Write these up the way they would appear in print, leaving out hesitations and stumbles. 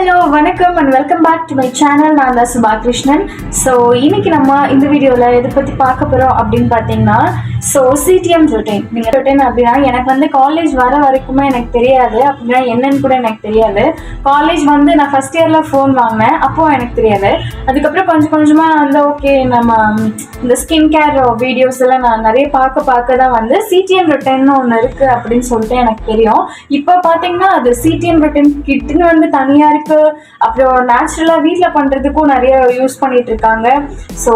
Hello வணக்கம் and welcome back to my channel. நான் தான் சுபா கிருஷ்ணன். ஸோ இன்னைக்கு நம்ம இந்த வீடியோவில் எதை பற்றி பார்க்க போகிறோம் அப்படின்னு பார்த்தீங்கன்னா, ஸோ சிடிஎம் ரொட்டீன். நீங்கள் ரொட்டீன் அப்படின்னா எனக்கு வந்து காலேஜ் வர வரைக்குமே எனக்கு தெரியாது, அப்படின்னா என்னன்னு கூட எனக்கு தெரியாது. காலேஜ் வந்து நான் ஃபஸ்ட் இயரில் ஃபோன் வாங்கினேன், அப்போது எனக்கு தெரியாது. அதுக்கப்புறம் கொஞ்சம் கொஞ்சமாக வந்து ஓகே நம்ம இந்த ஸ்கின் கேர் வீடியோஸ் எல்லாம் நான் நிறைய பார்க்க தான் வந்து சிடிஎம் ரொட்டீன்னு ஒன்று இருக்குது அப்படின்னு சொல்லிட்டு எனக்கு தெரியும். இப்போ பார்த்தீங்கன்னா அது சிடிஎம் ரொட்டீன் கிட்னு வந்து தனியாக இருக்குது, அப்புறம் நேச்சுரலாக வீட்டில் பண்ணுறதுக்கும் நிறைய யூஸ் பண்ணிட்டு இருக்காங்க. ஸோ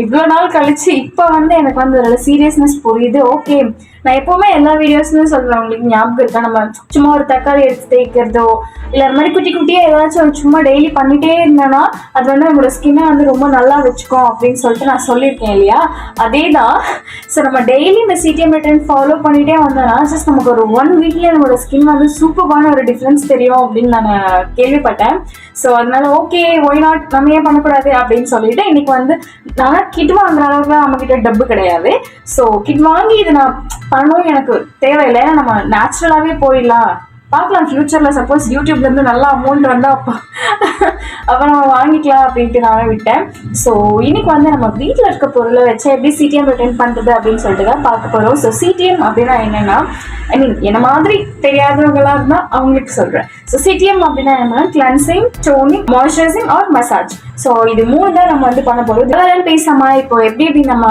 இவ்வளோ நாள் கழிச்சு இப்போ வந்து எனக்கு வந்து அதில் சீரியஸ்னஸ் புரியுது. ஓகே, நான் எப்போவுமே எல்லா வீடியோஸ்மே சொல்கிறேன், உங்களுக்கு ஞாபகம் இருக்கா, நம்ம சும்மா ஒரு தக்காளி எடுத்து தேய்க்கிறதோ இல்லை அது மாதிரி குட்டி குட்டியாக ஏதாச்சும் சும்மா டெய்லி பண்ணிகிட்டே இருந்தேன்னா அது வந்து நம்மளோட ஸ்கின்னை வந்து ரொம்ப நல்லா வச்சுக்கும் அப்படின்னு சொல்லிட்டு நான் சொல்லியிருக்கேன் இல்லையா. அதே தான். ஸோ நம்ம டெய்லி இந்த சிடிஎம் ரொட்டீன் ஃபாலோ பண்ணிகிட்டே வந்தோன்னா ஜஸ்ட் நமக்கு ஒரு 1 வீக்லேயே நம்மளோட ஸ்கின் வந்து சூப்பரான ஒரு டிஃப்ரென்ஸ் தெரியும் அப்படின்னு நான் கேள்விப்பட்டேன். ஸோ அதனால ஓகே, ஒய் நாட், நம்ம ஏன் பண்ணக்கூடாது அப்படின்னு சொல்லிட்டு இன்னைக்கு வந்து நான் கிட் வாங்குற அளவுக்கு நம்மக்கிட்ட டப்பு கிடையாது. ஸோ கிட் வாங்கி இதை நான் பண்ணணும் எனக்கு தேவையில்லை, நம்ம நேச்சுரலாகவே போயிடலாம், பார்க்கலாம் ஃப்யூச்சரில் சப்போஸ் யூடியூப்லேருந்து நல்லா அமௌண்ட் வந்தால் அப்போ நம்ம வாங்கிக்கலாம் அப்படின்ட்டு நான் விட்டேன். ஸோ இன்னைக்கு வந்து நம்ம வீட்டில் இருக்க பொருளை வச்சு எப்படி சிடிஎம் ரொட்டீன் பண்ணுறது அப்படின்னு சொல்லிட்டு தான் பார்க்க போகிறோம். ஸோ சிடிஎம் அப்படின்னா என்னென்னா, ஐ மீன் என்ன மாதிரி தெரியாதவங்களாக இருந்தால் அவங்களுக்கு சொல்கிறேன். ஸோ சிடிஎம் அப்படின்னா என்னன்னா cleansing, toning, moisturizing or massage. So இது 3 தான் நம்ம வந்து பண்ண போகிறோம். இதெல்லாம் பேசாமல் இப்போ எப்படி நம்ம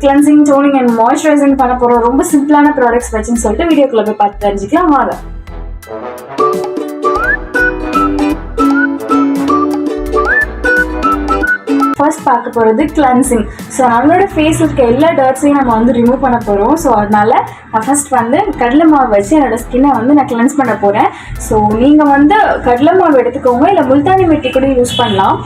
கிளென்சிங், டோனிங் அண்ட் மாய்ஸ்சரைசிங் பண்ண போகிறோம், ரொம்ப சிம்பிளான ப்ராடக்ட்ஸ் வச்சுன்னு சொல்லிட்டு வீடியோக்குள்ளே போய் பார்த்து தெரிஞ்சுக்கலாம் வாங்க. ஃபர்ஸ்ட் பார்க்க போகிறது கிளென்சிங். ஸோ நம்மளோட ஃபேஸில் இருக்க எல்லா டர்ட்ஸையும் நம்ம வந்து ரிமூவ் பண்ண போகிறோம். ஸோ அதனால் நான் ஃபர்ஸ்ட் வந்து கடலை மாவு வச்சு என்னோடய ஸ்கின்னை வந்து நான் கிளென்ஸ் பண்ண போகிறேன். ஸோ நீங்கள் வந்து கடலை மாவு எடுத்துக்கோங்க, இல்லை முல்தானி மெட்டி கூட யூஸ் பண்ணலாம்.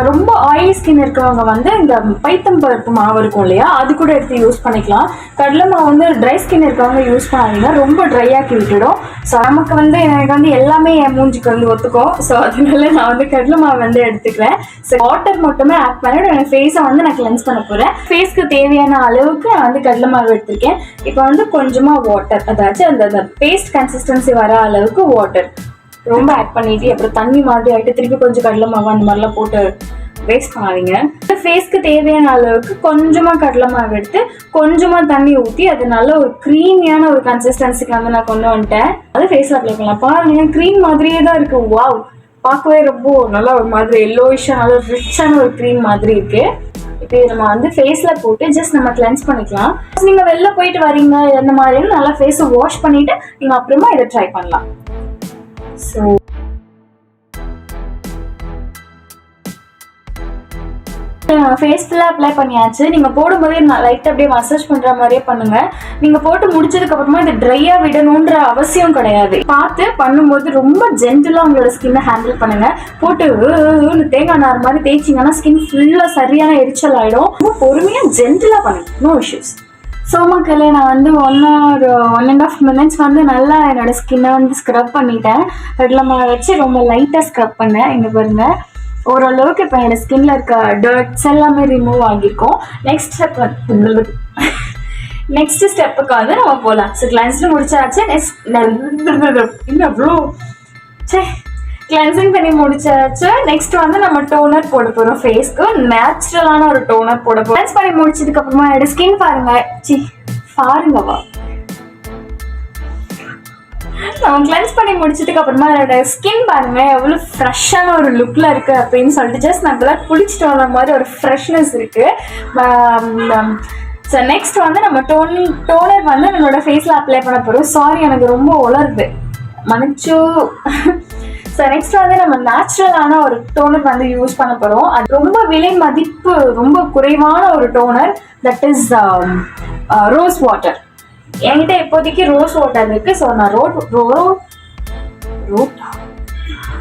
ரொம்ப ஆயிலி ஸ்கின் இருக்கிறவங்க வந்து இந்த பைத்தம்பருப்பு மாவு இருக்கும் இல்லையா, அது கூட எடுத்து யூஸ் பண்ணிக்கலாம். கடலை மாவு வந்து ட்ரை ஸ்கின் இருக்கிறவங்க யூஸ் பண்ணாதீங்க, ரொம்ப ட்ரை ஆக்கி விட்டுடும். ஸோ நமக்கு வந்து எனக்கு வந்து எல்லாமே என் மூஞ்சிக்கு வந்து ஒத்துக்கும். ஸோ அதனால நான் வந்து கடலை மாவு வந்து எடுத்துக்கிறேன். ஸோ வாட்டர் மட்டுமே ஆட் பண்ணிட்டு என் ஃபேஸை வந்து நான் கிளென்ஸ் பண்ண போகிறேன். ஃபேஸ்க்கு தேவையான அளவுக்கு நான் வந்து கடலை மாவு எடுத்திருக்கேன். இப்போ வந்து கொஞ்சமாக வாட்டர், அதாச்சும் அந்த பேஸ்ட் கன்சிஸ்டன்சி வர அளவுக்கு வாட்டர் ரொம்ப ஆட் பண்ணிட்டு, அப்புறம் தண்ணி மாதிரி ஆகிட்டு திருப்பி கொஞ்சம் கடலை மாவு அந்த மாதிரிலாம் போட்டு வேஸ்ட் பண்ணாதீங்க. ஃபேஸ்க்கு தேவையான அளவுக்கு கொஞ்சமாக கடலை மாவு எடுத்து கொஞ்சமாக தண்ணி ஊற்றி அது நல்ல ஒரு க்ரீமியான ஒரு கன்சிஸ்டன்சிக்கு வந்து நான் கொண்டு வந்துட்டேன். அது ஃபேஸில் அப்ளை பண்ணலாம். பாருங்க, க்ரீம் மாதிரியே தான் இருக்குது. வாவ், பார்க்கவே ரொம்ப நல்லா ஒரு மாதிரி எல்லோயிஷாக நல்ல ரிச்சான ஒரு க்ரீம் மாதிரி இருக்குது. இப்போ நம்ம வந்து ஃபேஸில் போட்டு ஜஸ்ட் நம்ம கிளென்ஸ் பண்ணிக்கலாம். நீங்கள் வெளில போயிட்டு வரீங்க இந்த மாதிரி நல்லா ஃபேஸை வாஷ் பண்ணிவிட்டு நீங்கள் அப்புறமா இதை ட்ரை பண்ணலாம். ஸோ ஃபேஸ் ஃபுல்லாக அப்ளை பண்ணியாச்சு. நீங்கள் போடும்போதே லைட்டாக அப்படியே மசாஜ் பண்ணுற மாதிரியே பண்ணுங்கள். நீங்கள் போட்டு முடிச்சதுக்கப்புறமா இது ட்ரையாக விடணுன்ற அவசியம் கிடையாது. பார்த்து பண்ணும்போது ரொம்ப ஜென்டிலாக உங்களோட ஸ்கின்னை ஹேண்டில் பண்ணுங்கள். போட்டு தேங்காய் நார் மாதிரி தேய்ச்சிங்கன்னா ஸ்கின் ஃபுல்லாக சரியான எரிச்சல் ஆகிடும். ரொம்ப பொறுமையாக ஜென்டிலாக பண்ணுங்க, நோ இஷ்யூஸ். ஸோ மக்களே, நான் வந்து 1.5 மினிட்ஸ் வந்து நல்லா என்னோடய ஸ்கின்னை வந்து ஸ்க்ரப் பண்ணிட்டேன். கடலை மாவு வச்சு ரொம்ப லைட்டாக ஸ்க்ரப் பண்ணேன். இங்கே பாருங்கள், ஓரளவுக்கு இப்போ என்னோடய ஸ்கின்ல இருக்க டர்ட்ஸ் எல்லாமே ரிமூவ் ஆகியிருக்கும். நெக்ஸ்ட் ஸ்டெப்புக்கு வந்து நம்ம போகலாம். ஸோ கிளென்ஸில் முடிச்சாச்சு. இன்னும் அவ்வளோ கிளென்சிங் பண்ணி முடிச்சாச்சு. நெக்ஸ்ட் வந்து நம்ம டோனர் போட போகிறோம். ஃபேஸ்க்கு நேச்சுரலான ஒரு டோனர் போட போகிறோம். கிளென்ஸ் பண்ணி முடிச்சதுக்கப்புறமா என்னோட ஸ்கின் பாருங்கவா நம்ம கிளென்ஸ் பண்ணி முடிச்சதுக்கு அப்புறமா என்னோட ஸ்கின் பாருங்க எவ்வளோ ஃப்ரெஷ்ஷான ஒரு லுக்கில் இருக்குது அப்படின்னு சொல்லிட்டு ஜஸ்ட் நான் இப்போதான் குளிச்சுட்டு வந்த மாதிரி ஒரு ஃப்ரெஷ்னஸ் இருக்குது. ஸோ நெக்ஸ்ட் வந்து நம்ம டோனர் வந்து நம்மளோட ஃபேஸில் அப்ளை பண்ண போகிறோம். சாரி, எனக்கு ரொம்ப உலருது, மன்னிச்சு. ஸோ நெக்ஸ்ட் வந்து நம்ம நேச்சுரலான ஒரு டோனர் வந்து யூஸ் பண்ண போகிறோம். அது ரொம்ப விலை மதிப்பு ரொம்ப குறைவான ஒரு toner, that is rose water. என்கிட்ட இப்போதைக்கு ரோஸ் வாட்டர் இருக்கு. ஸோ நான்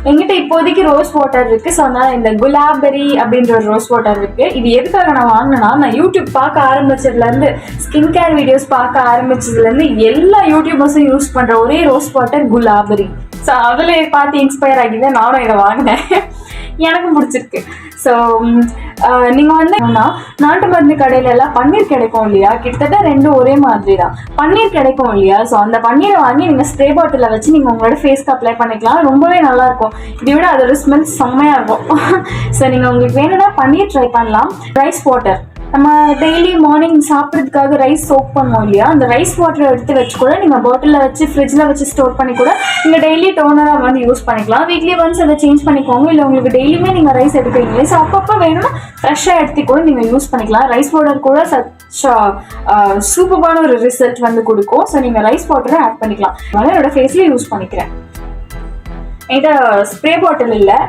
என்கிட்ட இப்போதைக்கு ரோஸ் வாட்டர் இருக்கு. ஸோ நான் இந்த குலாபெரி அப்படின்ற ஒரு ரோஸ் வாட்டர் இருக்கு. இது எதுக்காக நான் வாங்கினேன்னா, நான் யூடியூப் பார்க்க ஆரம்பிச்சதுலேருந்து, ஸ்கின் கேர் வீடியோஸ் பார்க்க ஆரம்பிச்சதுலேருந்து எல்லா யூடியூபர்ஸும் யூஸ் பண்ணுற ஒரே ரோஸ் வாட்டர் குலாபெரி. ஸோ அதில் பார்த்து இன்ஸ்பயர் ஆகி தான் நானும் இதை வாங்கினேன். எனக்கும் பிடிச்சிருக்கு. ஸோ நீங்கள் வந்து நாட்டு மருந்து கடையில எல்லாம் பன்னீர் கிடைக்கும் இல்லையா, கிட்டத்தட்ட ரெண்டும் ஒரே மாதிரி தான். பன்னீர் கிடைக்கும் இல்லையா, ஸோ அந்த பன்னீரை வாங்கி நீங்கள் ஸ்ப்ரே பாட்டிலில் வச்சு நீங்கள் உங்களோட ஃபேஸ்க்கு அப்ளை பண்ணிக்கலாம். ரொம்பவே நல்லாயிருக்கும். இதை விட அதோட ஸ்மெல் செம்மையாக இருக்கும். ஸோ நீங்கள் உங்களுக்கு வேணும்னா பன்னீர் ட்ரை பண்ணலாம். ரைஸ் வாட்டர், நம்ம டெய்லி மார்னிங் சாப்பிட்றதுக்காக ரைஸ் சோக் பண்ணுவோம் இல்லையா, அந்த ரைஸ் வாட்டரை எடுத்து வச்சு கூட நீங்கள் பாட்டிலில் வச்சு ஃப்ரிட்ஜில் வச்சு ஸ்டோர் பண்ணி கூட நீங்கள் டெய்லி டோனராக வந்து யூஸ் பண்ணிக்கலாம். வீக்லி ஒன்ஸ் அதை சேஞ்ச் பண்ணிக்கோங்க. இல்லை உங்களுக்கு டெய்லியுமே நீங்கள் ரைஸ் எடுக்கிறீங்களே, ஸோ அப்பப்போ வேணும்னா ஃப்ரெஷ்ஷாக எடுத்து கூட நீங்கள் யூஸ் பண்ணிக்கலாம். ரைஸ் வாட்டர் கூட சூப்பரான ஒரு ரிசல்ட் வந்து கொடுக்கும். ஸோ நீங்கள் ரைஸ் வாட்டரை ஆட் பண்ணிக்கலாம். அதனால் என்னோட ஃபேஸ்லேயே யூஸ் பண்ணிக்கிறேன். என்கிட்ட ஸ்ப்ரே பாட்டில் இல்லை,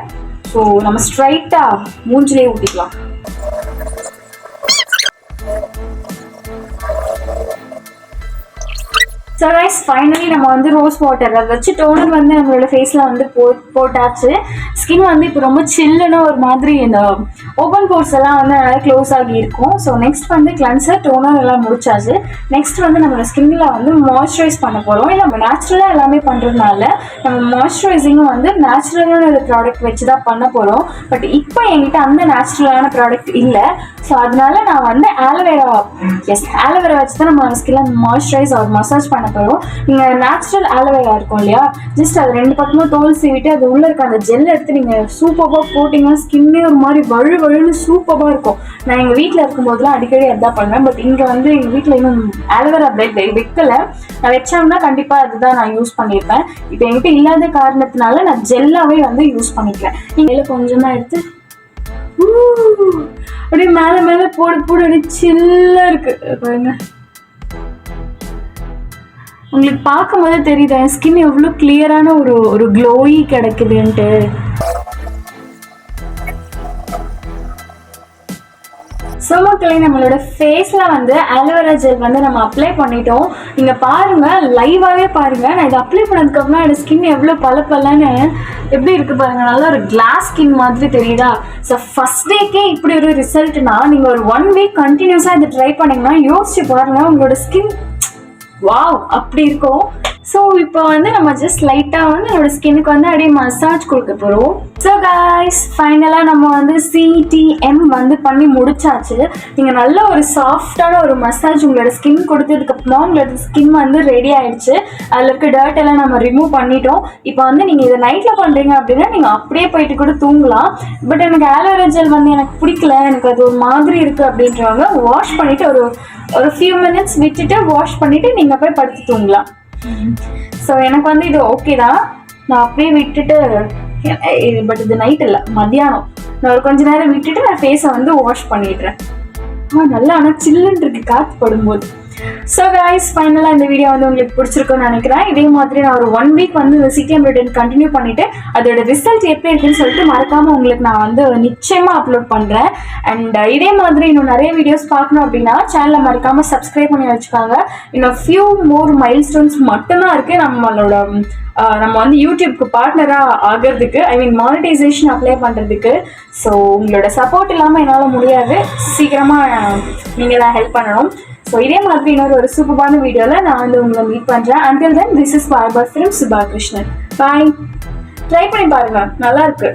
ஸோ நம்ம ஸ்ட்ரைட்டாக மூஞ்சிலே ஊற்றிக்கலாம். ஸோ கைஸ், ஃபைனலி நம்ம வந்து ரோஸ் வாட்டரை வச்சு டோனர் வந்து நம்மளோட ஃபேஸில் வந்து போட்டாச்சு. ஸ்கின் வந்து இப்போ ரொம்ப சில்லுன்னு ஒரு மாதிரி இந்த ஓப்பன் போர்ஸ் எல்லாம் வந்து நல்லா க்ளோஸ் ஆகி இருக்கும். ஸோ நெக்ஸ்ட் வந்து கிளென்சர், டோனர் எல்லாம் முடிச்சாச்சு. நெக்ஸ்ட் வந்து நம்மளோட ஸ்கின்னில் வந்து மாய்ஸ்சரைஸ் பண்ண போகிறோம். இல்லை நம்ம நேச்சுரலாக எல்லாமே பண்ணுறதுனால நம்ம மாய்ஸ்சரைசிங்கும் வந்து நேச்சுரலான ஒரு ப்ராடக்ட் வச்சு தான் பண்ண போகிறோம். பட் இப்போ என்கிட்ட அந்த நேச்சுரலான ப்ராடக்ட் இல்லை. ஸோ அதனால நான் வந்து ஆலோவேரா வச்சு தான் நம்ம ஸ்கின்ல மாய்ஸ்சரைஸ் ஆர் மசாஜ் பண்ண போகிறோம். நீங்கள் நேச்சுரல் ஆலோவேரா இருக்கும் இல்லையா, ஜஸ்ட் அது 2 பக்கமும் தோல் சீவிட்டு அது உள்ளே இருக்க அந்த ஜெல் எடுத்து நீங்கள் சூப்பராக போட்டிங்கன்னா ஸ்கின்னே ஒரு மாதிரி வழுன்னு சூப்பராக இருக்கும். நான் எங்கள் வீட்டில் இருக்கும்போதெல்லாம் அடிக்கடி அதான் பண்ணுவேன். பட் இங்கே வந்து எங்கள் வீட்டில் இன்னும் ஆலோவேரா வைக்கலை. நான் வச்சோம்னா கண்டிப்பாக அதுதான் நான் யூஸ் பண்ணியிருப்பேன். இப்போ என்கிட்ட இல்லாத காரணத்தினால நான் ஜெல்லாகவே வந்து யூஸ் பண்ணிக்கிறேன். நீங்கள் கொஞ்சமாக எடுத்து அப்படியே மேலே போட அப்படியே சில்லாக இருக்குது பாருங்க. உங்களுக்கு பார்க்கும் போது தெரியுது என் ஸ்கின் எவ்வளோ கிளியரான ஒரு க்ளோயி கிடைக்குதுன்ட்டு. ஸோ மக்களே, நம்மளோட ஃபேஸில் வந்து ஆலோவேரா ஜெல் வந்து நம்ம அப்ளை பண்ணிட்டோம். நீங்கள் பாருங்கள், லைவாகவே பாருங்கள். நான் இதை அப்ளை பண்ணதுக்கப்புறம் என்னோட ஸ்கின் எவ்வளோ பலன்னு எப்படி இருக்குது பாருங்கள். நல்லா ஒரு கிளாஸ் ஸ்கின் மாதிரி தெரியுதா. ஸோ ஃபஸ்ட் டேக்கே இப்படி ஒரு ரிசல்ட்னா நீங்கள் ஒரு 1 வீக் கண்டினியூஸாக இதை ட்ரை பண்ணிங்கன்னா யோசிச்சு பாருங்கள், உங்களோட ஸ்கின் வாவ் அப்படி இருக்கும். ஸோ இப்போ வந்து நம்ம ஜஸ்ட் லைட்டாக வந்து என்னோட ஸ்கின்னுக்கு வந்து அப்படியே மசாஜ் கொடுக்க போகிறோம். ஸோ கைஸ், ஃபைனலாக நம்ம வந்து CTM வந்து பண்ணி முடிச்சாச்சு. நீங்கள் நல்ல ஒரு சாஃப்டான ஒரு மசாஜ் உங்களோட ஸ்கின் கொடுத்ததுக்கப்புறமா உங்களோட ஸ்கின் வந்து ரெடி ஆகிடுச்சு. அதில் இருக்க டர்ட் எல்லாம் நம்ம ரிமூவ் பண்ணிட்டோம். இப்போ வந்து நீங்கள் இதை நைட்டில் பண்ணுறீங்க அப்படின்னா நீங்கள் அப்படியே போயிட்டு கூட தூங்கலாம். பட் எனக்கு ஆலோவேரா ஜெல் வந்து எனக்கு பிடிக்கல, எனக்கு அது ஒரு மாதிரி இருக்குது அப்படின்றவங்க வாஷ் பண்ணிவிட்டு ஒரு ஃபியூ மினிட்ஸ் விட்டுட்டு வாஷ் பண்ணிவிட்டு நீங்கள் போய் படுத்து தூங்கலாம். ஸோ எனக்கு வந்து இது ஓகே தான். நான் அப்படியே விட்டுட்டு, பட் இது நைட் இல்லை, மத்தியானம் நான் ஒரு கொஞ்ச நேரம் விட்டுட்டு நான் ஃபேஸை வந்து வாஷ் பண்ணிடுறேன். நல்லா ஆனால் சில்லுன்னு இருக்கு காற்று படும்போது. ஸோ கைஸ், ஃபைனலாக இந்த வீடியோ வந்து உங்களுக்கு பிடிச்சிருக்குன்னு நினைக்கிறேன். இதே மாதிரி நான் ஒரு 1 வீக் வந்து இந்த CTM ரொட்டீன் கண்டினியூ பண்ணிவிட்டு அதோட ரிசல்ட் எப்படி இருக்குன்னு சொல்லிட்டு மறக்காமல் உங்களுக்கு நான் வந்து நிச்சயமாக அப்லோட் பண்ணுறேன். அண்ட் இதே மாதிரி இன்னும் நிறைய வீடியோஸ் பார்க்கணும் அப்படின்னா சேனலை மறக்காமல் சப்ஸ்கிரைப் பண்ணி வச்சுக்காங்க. இன்னும் ஃபியூ மோர் மைல்ஸ்டோன்ஸ் மட்டும்தான் இருக்குது நம்ம வந்து யூடியூப்க்கு பார்ட்னராக ஆகிறதுக்கு, ஐ மீன் மானிட்டைசேஷன் அப்ளை பண்ணுறதுக்கு. ஸோ உங்களோட சப்போர்ட் இல்லாமல் என்னால் முடியாது. சீக்கிரமாக நீங்கள் தான் ஹெல்ப் பண்ணணும். ஸோ இதே மாதிரி இன்னொரு சூப்பரான வீடியோவில் நான் வந்து உங்களை மீட் பண்ணுறேன். Until then, this is Bye from Subha Krishnan. Bye. Try பண்ணி பாருங்கள், நல்லாயிருக்கு.